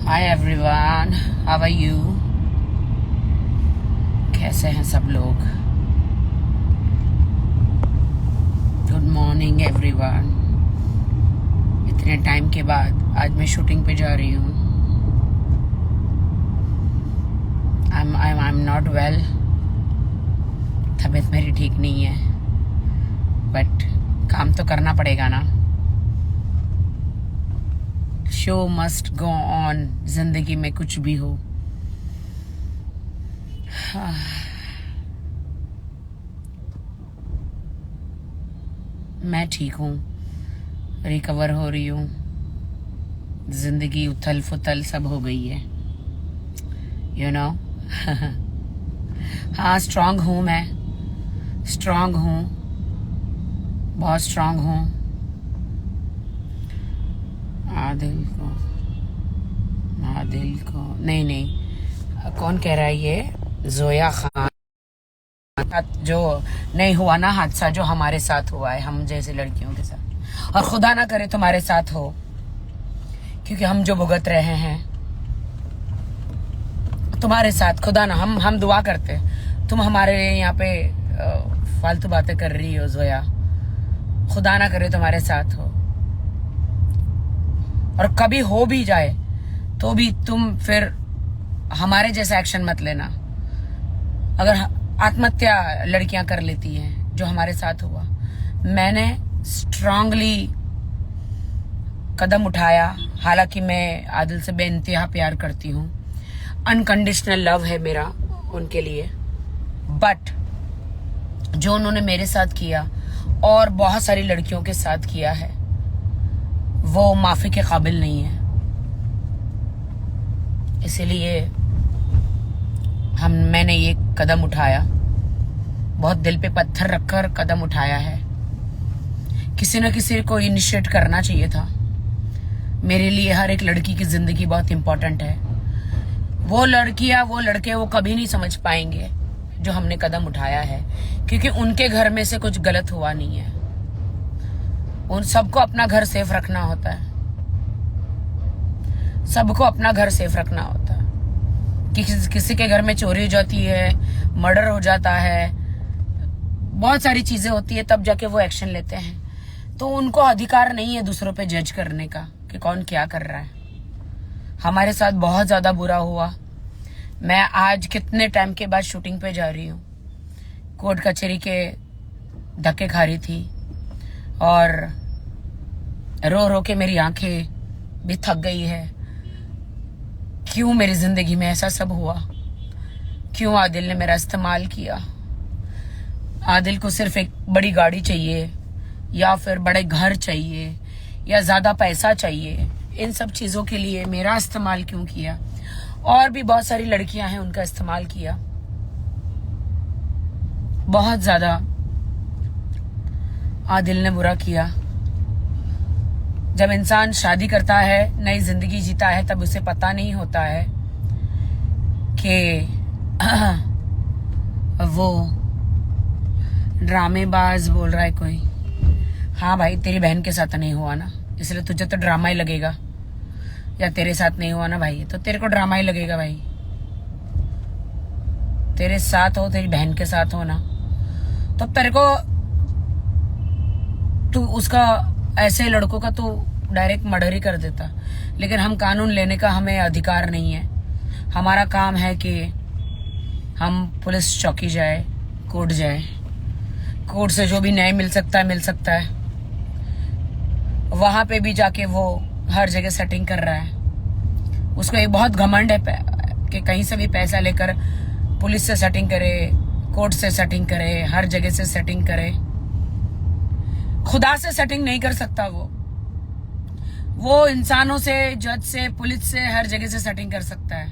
Hi everyone, how are you? कैसे हैं सब लोग? Good morning everyone. इतने टाइम के बाद आज मैं शूटिंग पे जा रही हूँ। आई एम नॉट वेल, तबीयत मेरी ठीक नहीं है, बट काम तो करना पड़ेगा ना। शो मस्ट गो ऑन, जिंदगी में कुछ भी हो। मैं ठीक हूँ, रिकवर हो रही हूँ। जिंदगी उथल फुथल सब हो गई है, यू नो। हाँ, स्ट्रांग हूँ, मैं स्ट्रांग हूँ, बहुत स्ट्रांग हूँ। आदिल को नहीं, कौन कह रहा है ये? जोया खान। जो नहीं हुआ ना हादसा, जो हमारे साथ हुआ है, हम जैसे लड़कियों के साथ, और खुदा ना करे तुम्हारे साथ हो, क्योंकि हम जो भुगत रहे हैं तुम्हारे साथ, खुदा ना, हम दुआ करते हैं। तुम हमारे यहाँ पे फालतू बातें कर रही हो जोया, खुदा ना करे तुम्हारे साथ हो। और कभी हो भी जाए तो भी तुम फिर हमारे जैसा एक्शन मत लेना। अगर आत्महत्या लड़कियां कर लेती हैं, जो हमारे साथ हुआ, मैंने स्ट्रांगली कदम उठाया। हालांकि मैं आदिल से बेइंतहा प्यार करती हूँ, अनकंडीशनल लव है मेरा उनके लिए, बट जो उन्होंने मेरे साथ किया और बहुत सारी लड़कियों के साथ किया है, वो माफी के काबिल नहीं है। इसीलिए मैंने ये कदम उठाया, बहुत दिल पे पत्थर रखकर कदम उठाया है। किसी न किसी को इनिशिएट करना चाहिए था। मेरे लिए हर एक लड़की की जिंदगी बहुत इंपॉर्टेंट है। वो लड़कियां, वो लड़के, वो कभी नहीं समझ पाएंगे जो हमने कदम उठाया है, क्योंकि उनके घर में से कुछ गलत हुआ नहीं है। उन सबको अपना घर सेफ रखना होता है, सबको अपना घर सेफ रखना होता है। किसी के घर में चोरी हो जाती है, मर्डर हो जाता है, बहुत सारी चीजें होती है, तब जाके वो एक्शन लेते हैं। तो उनको अधिकार नहीं है दूसरों पे जज करने का कि कौन क्या कर रहा है। हमारे साथ बहुत ज्यादा बुरा हुआ। मैं आज कितने टाइम के बाद शूटिंग पे जा रही हूँ। कोर्ट कचहरी के धक्के खा रही थी और रो रो के मेरी आंखें भी थक गई है। क्यों मेरी जिंदगी में ऐसा सब हुआ? क्यों आदिल ने मेरा इस्तेमाल किया? आदिल को सिर्फ एक बड़ी गाड़ी चाहिए, या फिर बड़े घर चाहिए, या ज्यादा पैसा चाहिए। इन सब चीजों के लिए मेरा इस्तेमाल क्यों किया? और भी बहुत सारी लड़कियां हैं, उनका इस्तेमाल किया बहुत ज्यादा। आदिल ने बुरा किया। जब इंसान शादी करता है, नई जिंदगी जीता है, तब उसे पता नहीं होता है कि वो ड्रामेबाज बोल रहा है कोई। हाँ भाई, तेरी बहन के साथ नहीं हुआ ना, इसलिए तुझे तो ड्रामा ही लगेगा। या तेरे साथ नहीं हुआ ना भाई, तो तेरे को ड्रामा ही लगेगा भाई। तेरे साथ हो, तेरी बहन के साथ हो ना, तो तेरे को, तू उसका, ऐसे लड़कों का तो डायरेक्ट मर्डर ही कर देता। लेकिन हम कानून लेने का हमें अधिकार नहीं है। हमारा काम है कि हम पुलिस चौकी जाए, कोर्ट जाए, कोर्ट से जो भी न्याय मिल सकता है मिल सकता है। वहां पे भी जाके वो हर जगह सेटिंग कर रहा है। उसको एक बहुत घमंड है कि कहीं से भी पैसा लेकर पुलिस से सेटिंग करे, कोर्ट से सेटिंग करे, हर जगह से सेटिंग करे। खुदा से सेटिंग नहीं कर सकता वो इंसानों से, जज से, पुलिस से, हर जगह से सेटिंग कर सकता है।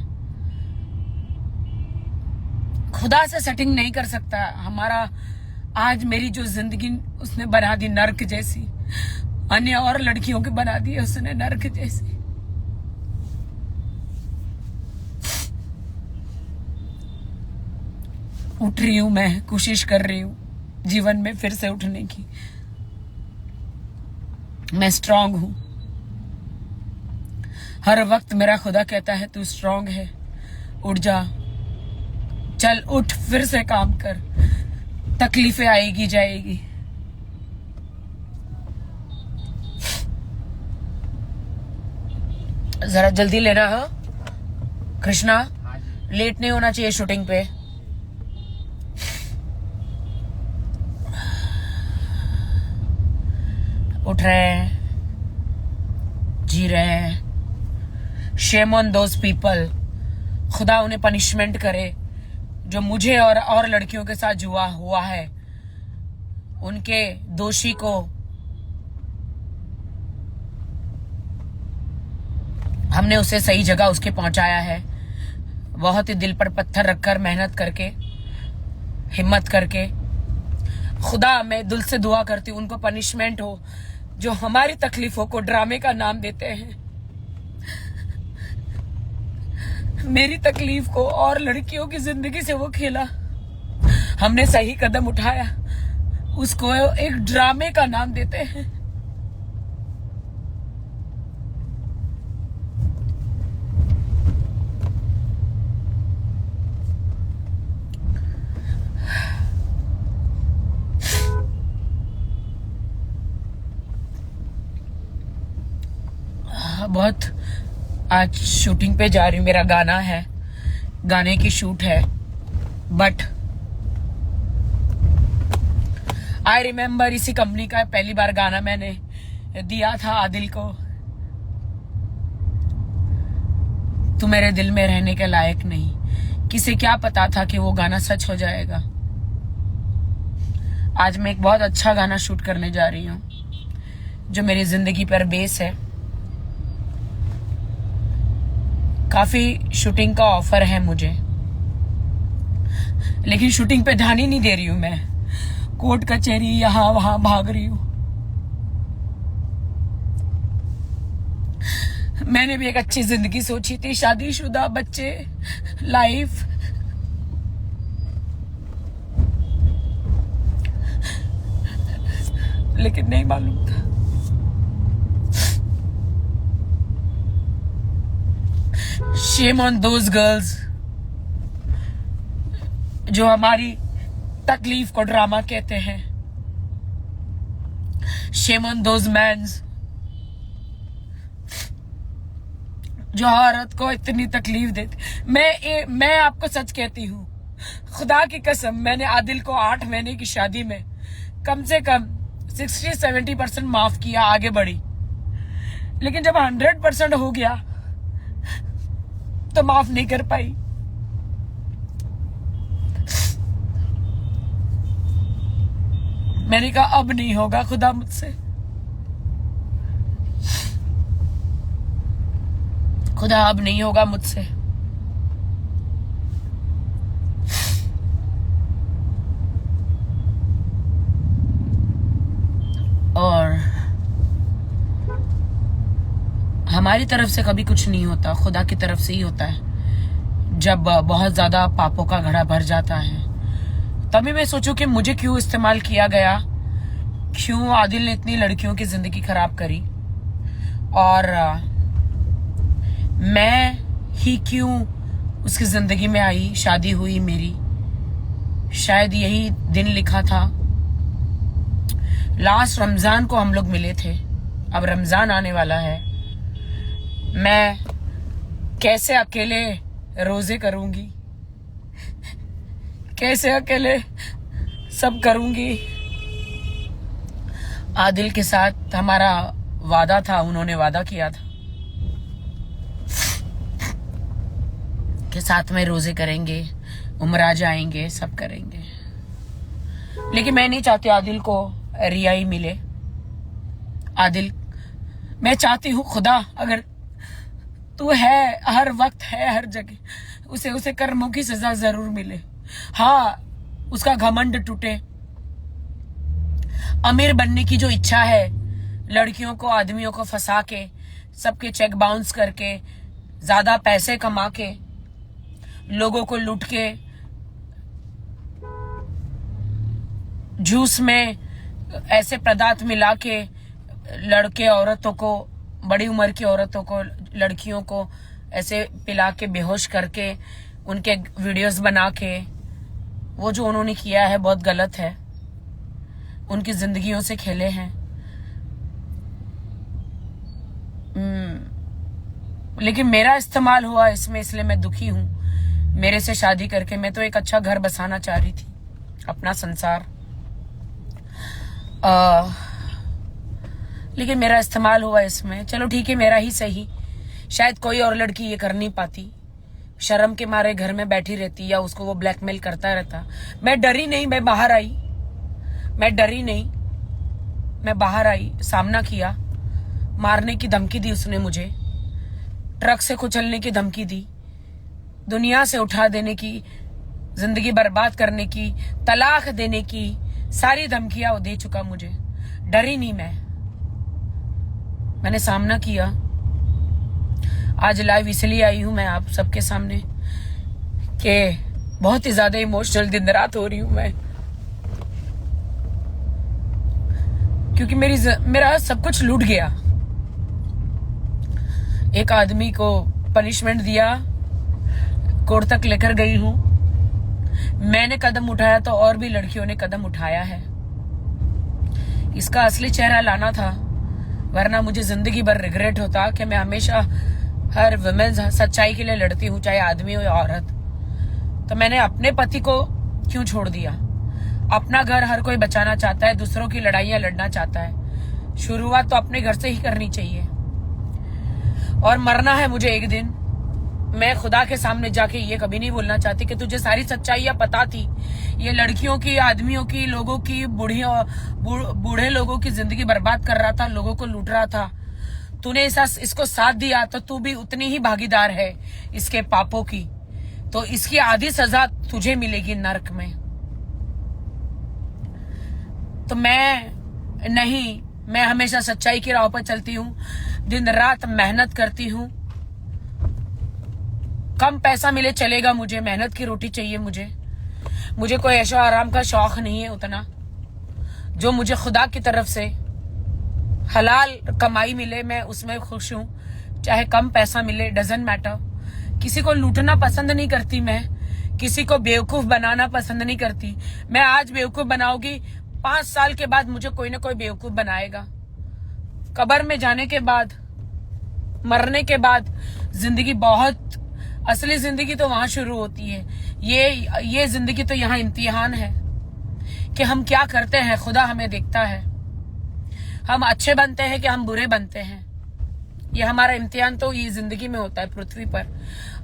खुदा से सेटिंग नहीं कर सकता। हमारा आज मेरी जो जिंदगी उसने बना दी नर्क जैसी, अन्य और लड़कियों के बना दी उसने नर्क जैसी। उठ रही हूं मैं, कोशिश कर रही हूं जीवन में फिर से उठने की। मैं स्ट्रांग हूं। हर वक्त मेरा खुदा कहता है तू स्ट्रांग है, उठ जा, चल उठ, फिर से काम कर, तकलीफें आएगी जाएगी। जरा जल्दी लेना। हाँ कृष्णा, लेट नहीं होना चाहिए शूटिंग पे। उठ रहे हैं, जी रहे हैं। शेम ऑन दोज पीपल, खुदा उन्हें पनिशमेंट करे जो मुझे और लड़कियों के साथ जुआ हुआ है। उनके दोषी को हमने उसे सही जगह उसके पहुंचाया है, बहुत ही दिल पर पत्थर रखकर, मेहनत करके, हिम्मत करके। खुदा, मैं दिल से दुआ करती हूँ उनको पनिशमेंट हो जो हमारी तकलीफों को ड्रामे का नाम देते हैं। मेरी तकलीफ को और लड़कियों की जिंदगी से वो खेला, हमने सही कदम उठाया, उसको एक ड्रामे का नाम देते हैं। बहुत आज शूटिंग पे जा रही हूँ, मेरा गाना है, गाने की शूट है। बट आई रिमेम्बर इसी कंपनी का पहली बार गाना मैंने दिया था आदिल को। तू मेरे दिल में रहने के लायक नहीं। किसे क्या पता था कि वो गाना सच हो जाएगा। आज मैं एक बहुत अच्छा गाना शूट करने जा रही हूँ जो मेरी जिंदगी पर बेस है। काफी शूटिंग का ऑफर है मुझे, लेकिन शूटिंग पे ध्यान ही नहीं दे रही हूं मैं। कोर्ट कचहरी यहां वहां भाग रही हूं। मैंने भी एक अच्छी जिंदगी सोची थी, शादीशुदा, बच्चे, लाइफ। लेकिन नहीं मालूम था। शेम ऑन दोज गर्ल्स जो हमारी तकलीफ को ड्रामा कहते हैं। शेम ऑन दोज मैन्स जो औरत को इतनी तकलीफ देते। मैं आपको सच कहती हूँ, खुदा की कसम, मैंने आदिल को 8 महीने की शादी में कम से कम 60-70% माफ किया, आगे बढ़ी। लेकिन जब 100% हो गया तो माफ नहीं कर पाई। मैंने कहा अब नहीं होगा खुदा मुझसे, खुदा अब नहीं होगा मुझसे। और हमारी तरफ से कभी कुछ नहीं होता, खुदा की तरफ से ही होता है। जब बहुत ज्यादा पापों का घड़ा भर जाता है तभी मैं सोचूं कि मुझे क्यों इस्तेमाल किया गया, क्यों आदिल ने इतनी लड़कियों की जिंदगी खराब करी, और मैं ही क्यों उसकी जिंदगी में आई, शादी हुई मेरी। शायद यही दिन लिखा था। लास्ट रमजान को हम लोग मिले थे, अब रमजान आने वाला है। मैं कैसे अकेले रोजे करूंगी, कैसे अकेले सब करूंगी। आदिल के साथ हमारा वादा था, उन्होंने वादा किया था कि साथ में रोजे करेंगे, उम्रा जाएंगे, सब करेंगे। लेकिन मैं नहीं चाहती आदिल को रियाई मिले। आदिल, मैं चाहती हूँ खुदा, अगर तू है, हर वक्त है, हर जगह, उसे कर्मों की सजा जरूर मिले। हाँ, उसका घमंड टूटे। अमीर बनने की जो इच्छा है, लड़कियों को, आदमियों को फंसा के, सबके चेक बाउंस करके, ज्यादा पैसे कमा के, लोगों को लूट के, जूस में ऐसे पदार्थ मिला के लड़के औरतों को, बड़ी उम्र की औरतों को लड़कियों को ऐसे पिला के बेहोश करके उनके वीडियोस बना के, वो जो उन्होंने किया है बहुत गलत है। उनकी जिंदगियों से खेले हैं। लेकिन मेरा इस्तेमाल हुआ इसमें, इसलिए मैं दुखी हूं। मेरे से शादी करके मैं तो एक अच्छा घर बसाना चाह रही थी, अपना संसार, लेकिन मेरा इस्तेमाल हुआ इसमें। चलो ठीक है, मेरा ही सही। शायद कोई और लड़की ये कर नहीं पाती, शर्म के मारे घर में बैठी रहती या उसको वो ब्लैकमेल करता रहता। मैं डरी नहीं, मैं बाहर आई। मैं डरी नहीं, मैं बाहर आई, सामना किया। मारने की धमकी दी उसने मुझे, ट्रक से कुचलने की धमकी दी, दुनिया से उठा देने की, जिंदगी बर्बाद करने की, तलाक देने की सारी धमकियां वो दे चुका मुझे। डरी नहीं मैंने सामना किया। आज लाइव इसलिए आई हूं मैं आप सबके सामने कि बहुत ही ज्यादा इमोशनल दिन रात हो रही हूं मैं, क्योंकि मेरा सब कुछ लूट गया। एक आदमी को पनिशमेंट दिया, कोर्ट तक लेकर गई हूं। मैंने कदम उठाया तो और भी लड़कियों ने कदम उठाया है। इसका असली चेहरा लाना था, वरना मुझे जिंदगी भर रिग्रेट होता कि मैं हमेशा हर वुमेन सच्चाई के लिए लड़ती हूँ, चाहे आदमी हो या औरत। तो मैंने अपने पति को क्यों छोड़ दिया? अपना घर हर कोई बचाना चाहता है, दूसरों की लड़ाइयां लड़ना चाहता है। शुरुआत तो अपने घर से ही करनी चाहिए। और मरना है मुझे एक दिन। मैं खुदा के सामने जाके ये कभी नहीं बोलना चाहती कि तुझे सारी सच्चाइयां पता थी। ये लड़कियों की, आदमियों की, लोगों की, बूढ़े लोगों की जिंदगी बर्बाद कर रहा था, लोगों को लूट रहा था। तूने इसको साथ दिया तो तू भी उतनी ही भागीदार है इसके पापों की। तो इसकी आधी सजा तुझे मिलेगी नरक में। तो मैं हमेशा सच्चाई की राह पर चलती हूँ, दिन रात मेहनत करती हूँ। कम पैसा मिले चलेगा, मुझे मेहनत की रोटी चाहिए। मुझे कोई ऐशो आराम का शौक नहीं है उतना। जो मुझे खुदा की तरफ से हलाल कमाई मिले मैं उसमें खुश हूँ, चाहे कम पैसा मिले, डजंट मैटर। किसी को लूटना पसंद नहीं करती मैं, किसी को बेवकूफ बनाना पसंद नहीं करती। मैं आज बेवकूफ बनाऊंगी, 5 साल के बाद मुझे कोई ना कोई बेवकूफ बनाएगा। कब्र में जाने के बाद, मरने के बाद जिंदगी असली जिंदगी तो वहां शुरू होती है। ये जिंदगी तो यहाँ इम्तिहान है कि हम क्या करते हैं। खुदा हमें देखता है, हम अच्छे बनते हैं कि हम बुरे बनते हैं। ये हमारा इम्तिहान तो ये जिंदगी में होता है पृथ्वी पर।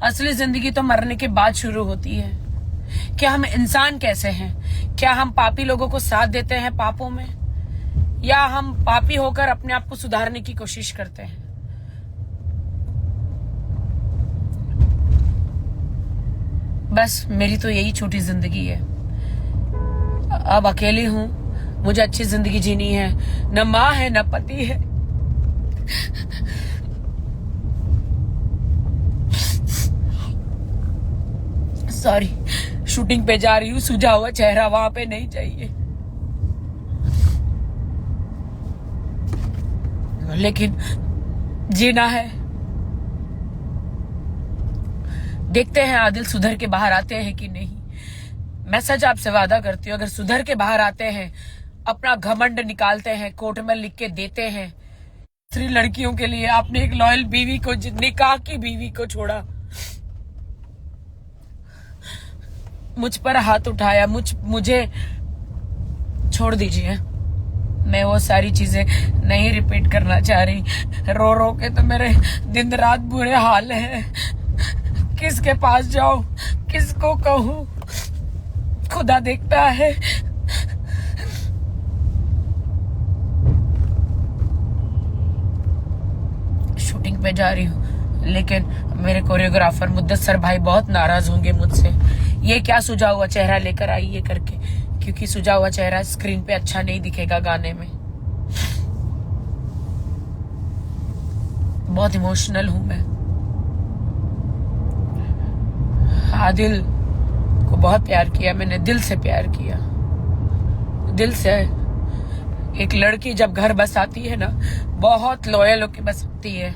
असली जिंदगी तो मरने के बाद शुरू होती है कि हम इंसान कैसे हैं। क्या हम पापी लोगों को साथ देते हैं पापों में, या हम पापी होकर अपने आप को सुधारने की कोशिश करते हैं। बस मेरी तो यही छोटी जिंदगी है। अब अकेली हूं, मुझे अच्छी जिंदगी जीनी है। न माँ है, न पति है। सॉरी, शूटिंग पे जा रही हूँ, सूझा हुआ चेहरा वहां पे नहीं चाहिए। लेकिन जीना है। देखते हैं आदिल सुधर के बाहर आते हैं कि नहीं। मैं सच आपसे वादा करती हूँ, अगर सुधर के बाहर आते हैं, अपना घमंड निकालते हैं, कोर्ट में लिख के देते हैं। 3 लड़कियों के लिए आपने एक लॉयल बीवी को, निकाह की बीवी को छोड़ा, मुझ पर हाथ उठाया, मुझे छोड़ दीजिए। मैं वो सारी चीजें नहीं रिपीट करना चाह रही। रो रो के तो मेरे दिन रात बुरे हाल है। किसके पास जाऊं, किसको कहूं? खुदा देखता है। शूटिंग पे जा रही हूँ, लेकिन मेरे कोरियोग्राफर मुद्दसर भाई बहुत नाराज होंगे मुझसे। ये क्या सुझा हुआ चेहरा लेकर आई है करके, क्योंकि सुझा हुआ चेहरा स्क्रीन पे अच्छा नहीं दिखेगा गाने में। बहुत इमोशनल हूं मैं। आदिल को बहुत प्यार किया मैंने, दिल से प्यार किया, दिल से। एक लड़की जब घर बसाती है ना, बहुत लॉयल होके बसाती है।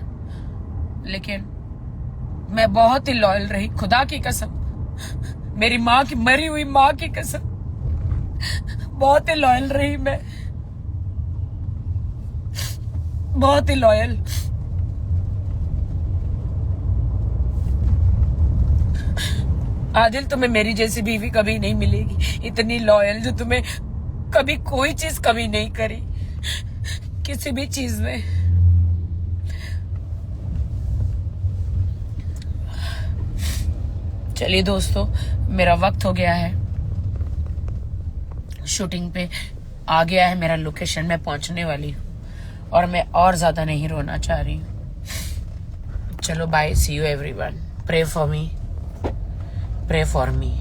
लेकिन मैं बहुत ही लॉयल रही, खुदा की कसम, मेरी माँ की, मरी हुई माँ की कसम, बहुत ही लॉयल रही मैं, बहुत ही लॉयल। आदिल, तुम्हें मेरी जैसी बीवी कभी नहीं मिलेगी, इतनी लॉयल, जो तुम्हें कभी कोई चीज कमी नहीं करी किसी भी चीज में। चलिए दोस्तों, मेरा वक्त हो गया है, शूटिंग पे आ गया है मेरा लोकेशन, मैं पहुंचने वाली हूँ और मैं और ज्यादा नहीं रोना चाह रही हूँ। चलो bye, see you everyone, pray for me, pray for me.